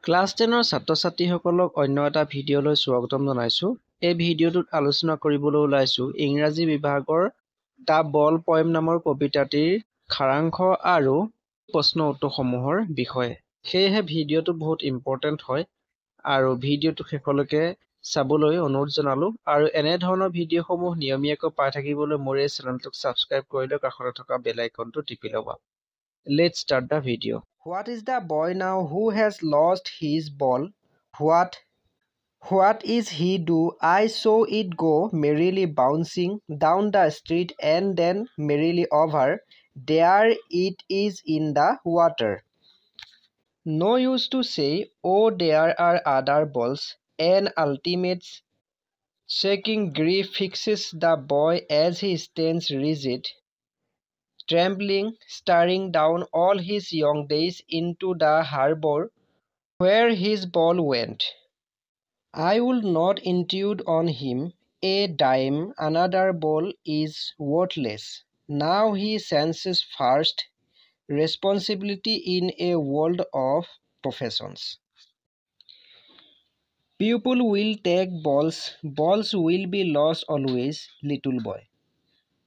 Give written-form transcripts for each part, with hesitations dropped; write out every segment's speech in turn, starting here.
Class 10ৰ ছাত্ৰ-ছাত্ৰীসকলক অন্য এটা ভিডিঅ'লৈ স্বাগতম জনাইছোঁ। এই ভিডিঅ'টোত আলোচনা কৰিবলৈ ওলাইছোঁ ইংৰাজী বিভাগৰ দ্য বল পয়েম নামৰ কবিতাটিৰ সাৰাংশ আৰু প্ৰশ্ন উত্তৰসমূহৰ বিষয়ে। সেয়েহে ভিডিঅ'টো বহুত ইম্পৰ্টেণ্ট হয় আৰু ভিডিঅ'টো শেষলৈকে চাবলৈ অনুৰোধ জনালোঁ আৰু এনেধৰণৰ ভিডিঅ'সমূহ নিয়মীয়াকৈ পাই থাকিবলৈ মোৰ এই চেনেলটোক ছাবস্ক্ৰাইব কৰি লৈ কাষতে থকা বেল আইকনটো টিপি ল'বা। Let's start the video. What is the boy now who has lost his ball? What is he do? I saw it go merrily bouncing down the street and then merrily over. There it is in the water. No use to say, oh, there are other balls. An ultimate shaking grief fixes the boy as he stands rigid, trembling, staring down all his young days into the harbor where his ball went. I would not intrude on him a dime, another ball is worthless. Now he senses first responsibility in a world of professions. People will take balls, balls will be lost always, little boy.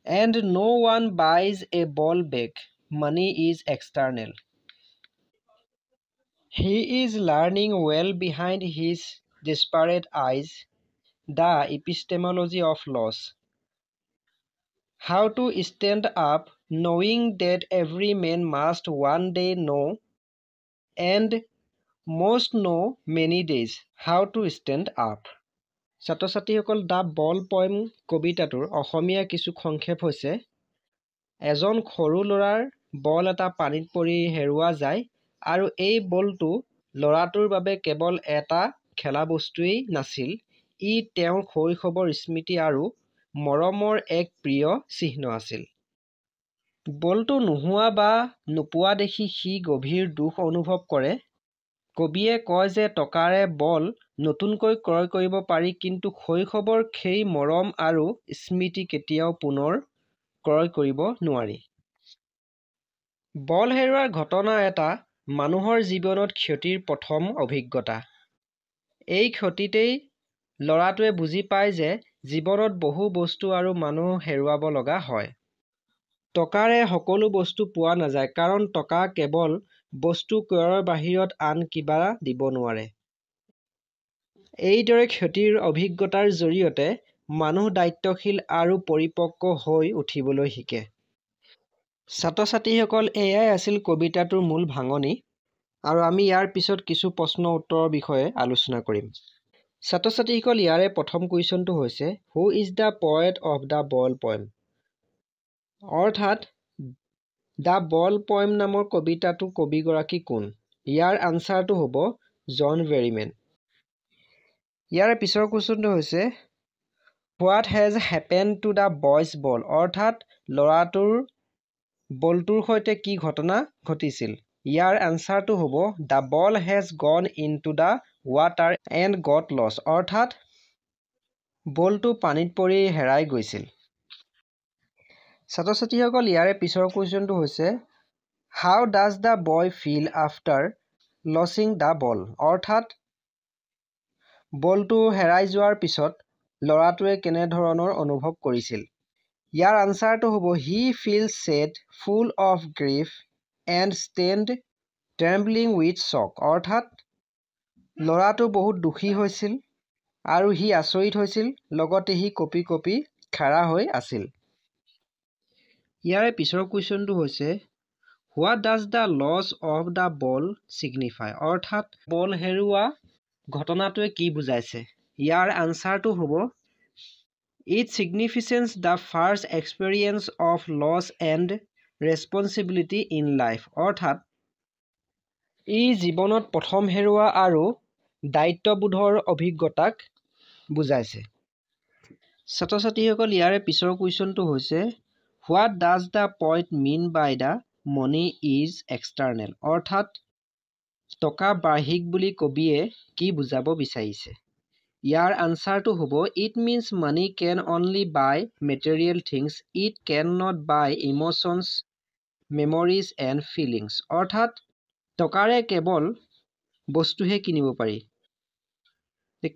And no one buys a ball back. Money is external. He is learning well behind his desperate eyes the epistemology of loss. How to stand up, knowing that every man must one day know, and must know many days, how to stand up. ছাত্ৰ-ছাত্ৰীসকল the ball poem কবিতাটোৰ অসমীয়া কিছু সংক্ষেপ হৈছে এজন সৰু ল'ৰাৰ বল এটা পানীত পৰি হেৰুৱা যায় আৰু এই বলটো ল'ৰাটোৰ বাবে কেৱল এটা খেলা বস্তুৱেই নাছিল, ই তেওঁৰ শৈশৱৰ স্মৃতি আৰু মৰমৰ এক প্ৰিয় চিহ্ন আছিল। বলটো নোহোৱা বা নোপোৱা দেখি সি গভীৰ দুখ অনুভৱ কৰে। কবিয়ে কয় যে টকাৰে বল নতুনকৈ ক্ৰয় কৰিব পাৰি, কিন্তু শৈশৱৰ সেই মৰম আৰু স্মৃতি কেতিয়াও পুনৰ ক্ৰয় কৰিব নোৱাৰি। বল হেৰুৱাৰ ঘটনা এটা মানুহৰ জীৱনত ক্ষতিৰ প্ৰথম অভিজ্ঞতা। এই ক্ষতিতেই ল'ৰাটোৱে বুজি পায় যে জীৱনত বহু বস্তু আৰু মানুহ হেৰুৱাব লগা হয়। টকাৰে সকলো বস্তু পোৱা নাযায়, কাৰণ টকা কেৱল বস্তু ক্ৰয়ৰ বাহিৰত আন কিবা দিব নোৱাৰে। এইদৰে ক্ষতিৰ অভিজ্ঞতাৰ জৰিয়তে মানুহ দায়িত্বশীল আৰু পৰিপক্ক হৈ উঠিবলৈ শিকে। ছাত্ৰ-ছাত্ৰীসকল, এয়াই আছিল কবিতাটোৰ মূল ভাঙনি আৰু আমি ইয়াৰ পিছত কিছু প্ৰশ্ন উত্তৰৰ বিষয়ে আলোচনা কৰিম। ছাত্ৰ-ছাত্ৰীসকল, ইয়াৰে প্ৰথম কুৱেশ্যনটো হৈছে who is the poet of the ball poem? অৰ্থাৎ দ্য বল পয়েম নামৰ কবিতাটোৰ কবিগৰাকী কোন? ইয়াৰ আনচাৰটো হ'ব জন বেৰিমেন। ইয়াৰে পিছৰ কুৱেশ্যনটো হৈছে what has happened to the boy's ball? অৰ্থাৎ ল'ৰাটোৰ বলটোৰ সৈতে কি ঘটনা ঘটিছিল? ইয়াৰ আনচাৰটো হ'ব দ্য বল হেজ গন into the water and gut lost. অৰ্থাৎ বলটো পানীত পৰি হেৰাই গৈছিল। ছাত্ৰ-ছাত্ৰীসকল, ইয়াৰে পিছৰ কুৱেশ্যনটো হৈছে how does the boy feel after losing the ball? অৰ্থাৎ বলটো হেৰাই যোৱাৰ পিছত ল'ৰাটোৱে কেনেধৰণৰ অনুভৱ কৰিছিল? ইয়াৰ আনচাৰটো হ'ব he feels sad, full of grief and stand trembling with shock. অৰ্থাৎ ল'ৰাটো বহুত দুখী হৈছিল আৰু সি আচৰিত হৈছিল, লগতে সি কঁপি কঁপি খাৰা হৈ আছিল। ইয়াৰে পিছৰ কুৱেশ্যনটো হৈছে what does the loss of the ball signify? অৰ্থাৎ বল হেৰুওৱা ঘটনাটোৱে কি বুজাইছে? ইয়াৰ আনচাৰটো হ'ব it significance the first experience of loss and responsibility in life. অৰ্থাৎ ই জীৱনত প্ৰথম হেৰুওৱা আৰু দায়িত্ববোধৰ অভিজ্ঞতাক বুজাইছে। ছাত্ৰ-ছাত্ৰীসকল, ইয়াৰে পিছৰ কুৱেশ্যনটো হৈছে what does the poet mean by the money is external? অৰ্থাৎ টকা বাহ্যিক বুলি কবিয়ে কি বুজাব বিচাৰিছে? ইয়াৰ আনচাৰটো হ'ব it means money can only buy material things, it can not buy emotions, memories and feelings. অৰ্থাৎ টকাৰে কেৱল বস্তুহে কিনিব পাৰি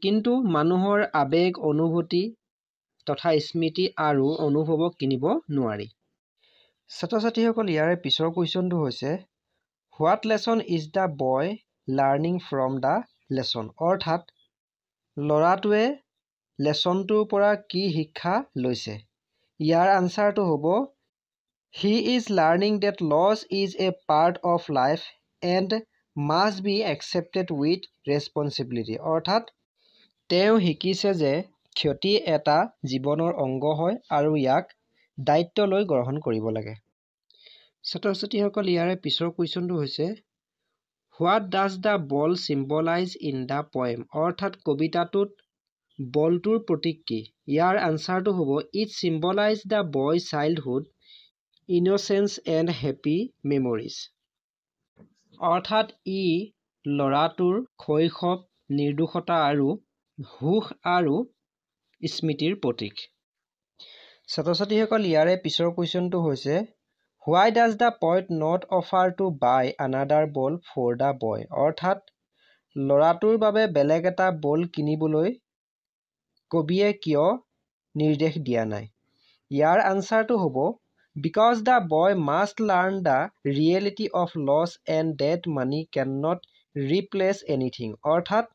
কিন্তু মানুহৰ আবেগ অনুভূতি তথা স্মৃতি আৰু অনুভৱক কিনিব নোৱাৰি ছাত্ৰ ছাত্ৰীসকল ইয়াৰে পিছৰ কুৱেশ্যনটো হৈছে what lesson is the boy learning from the lesson অৰ্থাৎ ল'ৰাটোৱে লেছনটোৰ পৰা কি শিক্ষা লৈছে ইয়াৰ আনচাৰটো হ'ব he is learning that loss is a part of life and must be accepted with responsibility অৰ্থাৎ তেওঁ শিকিছে যে ক্ষতি এটা জীৱনৰ অংগ হয় আৰু ইয়াক দায়িত্ব লৈ গ্ৰহণ কৰিব লাগে ছাত্ৰ ছাত্ৰীসকল ইয়াৰে পিছৰ কুৱেশ্যনটো হৈছে what does the ball symbolize in the poem অৰ্থাৎ কবিতাটোত বলটোৰ প্ৰতীক কি ইয়াৰ আনচাৰটো হ'ব it symbolize the boy childhood innocence and happy memories অৰ্থাৎ ই ল'ৰাটোৰ শৈশৱ নিৰ্দোষতা আৰু সুখ আৰু স্মৃতিৰ প্ৰতীক ছাত্ৰ ছাত্ৰীসকল ইয়াৰে পিছৰ কুৱেশ্যনটো হৈছে why does the poet not offer to buy another ball for the boy অৰ্থাৎ ল'ৰাটোৰ বাবে বেলেগ এটা বল কিনিবলৈ কবিয়ে কিয় নিৰ্দেশ দিয়া নাই ইয়াৰ আনচাৰটো হ'ব because the boy must learn the reality of loss and that money cannot replace anything অৰ্থাৎ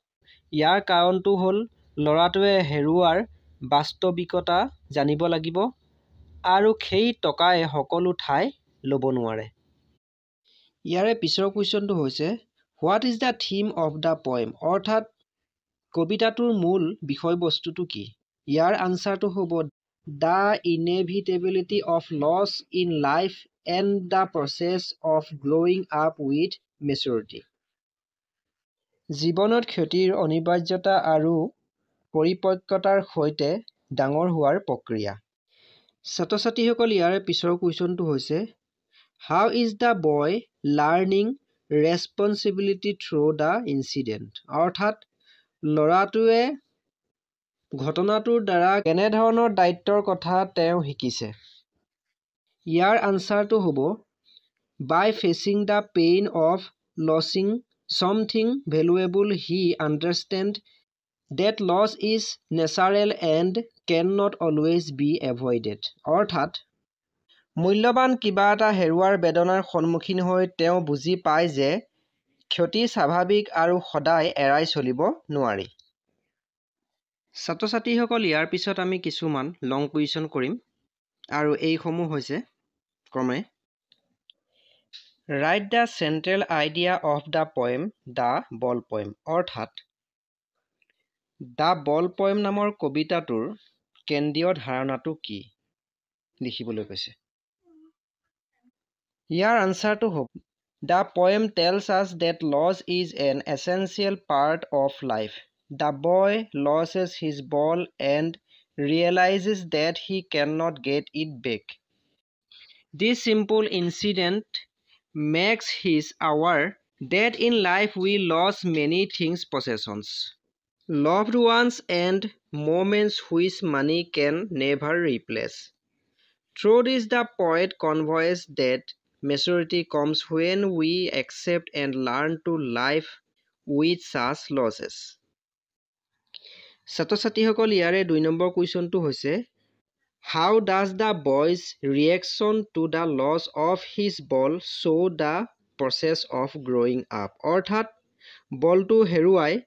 ইয়াৰ কাৰণটো হ'ল ল'ৰাটোৱে হেৰুৱাৰ বাস্তৱিকতা জানিব লাগিব আৰু সেই টকাই সকলো ঠাই ল'ব নোৱাৰে ইয়াৰে পিছৰ কুৱেশ্যনটো হৈছে what is the theme of the poem অৰ্থাৎ কবিতাটোৰ মূল বিষয়বস্তুটো কি ইয়াৰ আনচাৰটো হ'ব the inevitability of loss in life and the process of growing up with maturity জীৱনত ক্ষতিৰ অনিবাৰ্যতা আৰু পৰিপক্কতাৰ সৈতে ডাঙৰ হোৱাৰ প্ৰক্ৰিয়া ছাত্ৰ ছাত্ৰীসকল ইয়াৰে পিছৰ কুৱেশ্যনটো হৈছে how is the boy learning responsibility through the incident অৰ্থাৎ ল'ৰাটোৱে ঘটনাটোৰ দ্বাৰা কেনেধৰণৰ দায়িত্বৰ কথা তেওঁ শিকিছে ইয়াৰ আনচাৰটো হ'ব by facing the pain of losing something valuable he understand that loss is natural and cannot always be avoided অৰ্থাৎ মূল্যৱান কিবা এটা হেৰুৱাৰ বেদনাৰ সন্মুখীন হৈ তেওঁ বুজি পায় যে ক্ষতি স্বাভাৱিক আৰু সদায় এৰাই চলিব নোৱাৰি ছাত্ৰ ছাত্ৰীসকল ইয়াৰ পিছত আমি কিছুমান লং কুৱেশ্যন কৰিম আৰু এইসমূহ হৈছে ক্ৰমে right the central idea of the poem the ball poem অৰ্থাৎ দ্য বল পয়েম নামৰ কবিতাটোৰ কেন্দ্ৰীয় ধাৰণাটো কি লিখিবলৈ কৈছে ইয়াৰ আনচাৰটো হ'ব the poem tells us that loss is an essential part of life The boy loses his ball and realizes that he cannot get it back. This simple incident makes his aware that in life we lose many things, possessions, loved ones and moments which money can never replace. Through this the poet conveys that maturity comes when we accept and learn to live with such losses. ছাত্ৰ ছাত্ৰীসকল ইয়াৰে 2 number কুৱেশ্যনটো হৈছে how does the boy's reaction to the loss of his ball show' the process of growing up অৰ্থাৎ বলটো হেৰুৱাই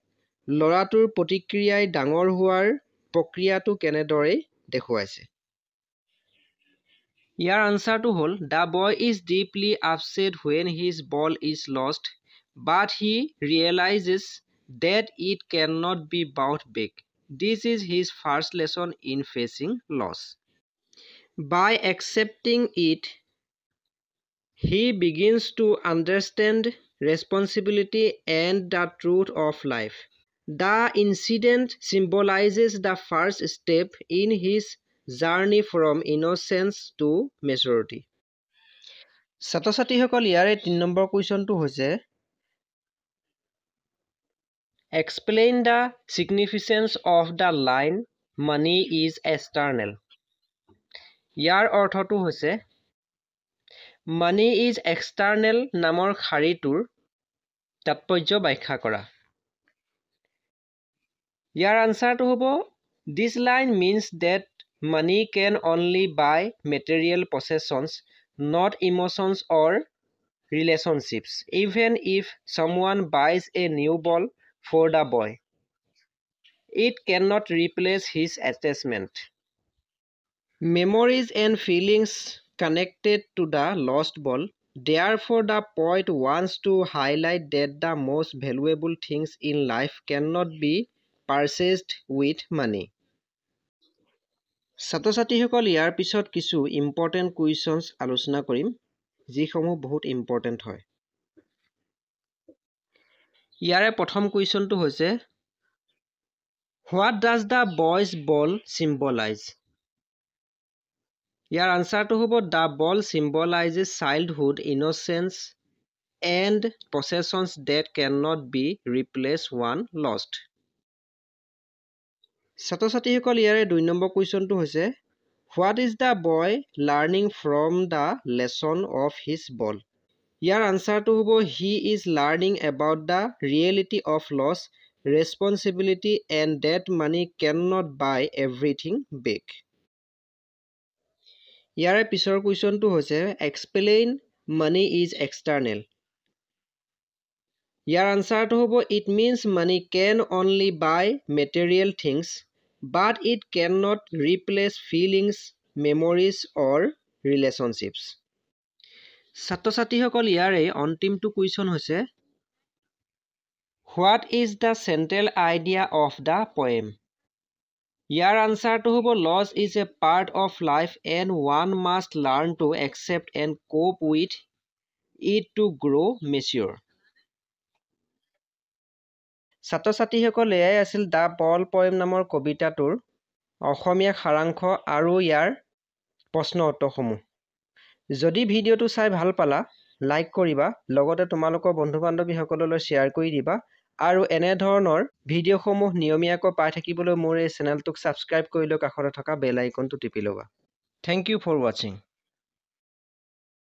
ল'ৰাটোৰ প্ৰতিক্ৰিয়াই ডাঙৰ হোৱাৰ প্ৰক্ৰিয়াটো কেনেদৰে দেখুৱাইছে ইয়াৰ আনচাৰটো হ'ল the boy is deeply upset when his ball is lost but he realizes that it cannot be bought back. This is his first lesson in facing loss. By accepting it, he begins to understand responsibility and the truth of life. The incident symbolizes the first step in his journey from innocence to maturity. ছাত্ৰ ছাত্ৰীসকল ইয়াৰে 3 number কুৱেশ্যনটো হৈছে Explain the significance of the line money is external. ইয়াৰ অৰ্থটো হৈছে money is external নামৰ শাৰীটোৰ তাৎপৰ্য ব্যাখ্যা কৰা ইয়াৰ আনসাৰটো হ'ব This line means that money can only buy material possessions, not emotions or relationships. Even if someone buys a new ball for the boy, it cannot replace his attachment. Memories and feelings connected to the lost ball. Therefore, the poet wants to highlight that the most valuable things in life cannot be purchased with money. ছাত্ৰ-ছাত্ৰীসকল ইয়াৰ পিছত কিছু important questions আলোচনা কৰিম যিসমূহ বহুত important হয় ইয়াৰে প্ৰথম কুৱেশ্যনটো হৈছে What does the boy's ball symbolize? ইয়াৰ আনসাৰটো হ'ব The ball symbolizes childhood, innocence, and possessions that cannot be replaced when lost. ছাত্ৰ-ছাত্ৰীসকল ইয়াৰে 2 নম্বৰ কুৱেশ্যনটো হৈছে What is the boy learning from the lesson of his ball? ইয়াৰ আনসাৰটো হ'ব He is learning about the reality of loss, responsibility, and that money cannot buy everything back. ইয়াৰে পিছৰ কুৱেশ্যনটো হৈছে Explain money is external. ইয়াৰ আনসাৰটো হ'ব It means money can only buy material things, but it cannot replace feelings, memories, or relationships. ছাত্ৰ-ছাত্ৰীসকল ইয়াৰে অন্তিমটো question হৈছে What is the central idea of the poem? ইয়াৰ আনসাৰটো হ'ব Loss is a part of life and one must learn to accept and cope with it to grow mature. ছাত্ৰ-ছাত্ৰীসকল এয়াই আছিল The Ball Poem নামৰ কবিতাটোৰ অসমীয়া সাৰাংশ আৰু ইয়াৰ প্ৰশ্ন উত্তৰসমূহ যদি ভিডিঅ'টো চাই ভাল পালা লাইক কৰিবা লগতে তোমালোকৰ বন্ধু-বান্ধৱীসকললৈ শ্বেয়াৰ কৰি দিবা আৰু এনে ধৰণৰ ভিডিঅ'সমূহ নিয়মীয়াকৈ পাই থাকিবলৈ মোৰ এই চেনেলটোক সাবস্ক্ৰাইব কৰি লৈ কাষতে থকা বেল আইকনটো টিপি ল'বা Thank you for watching.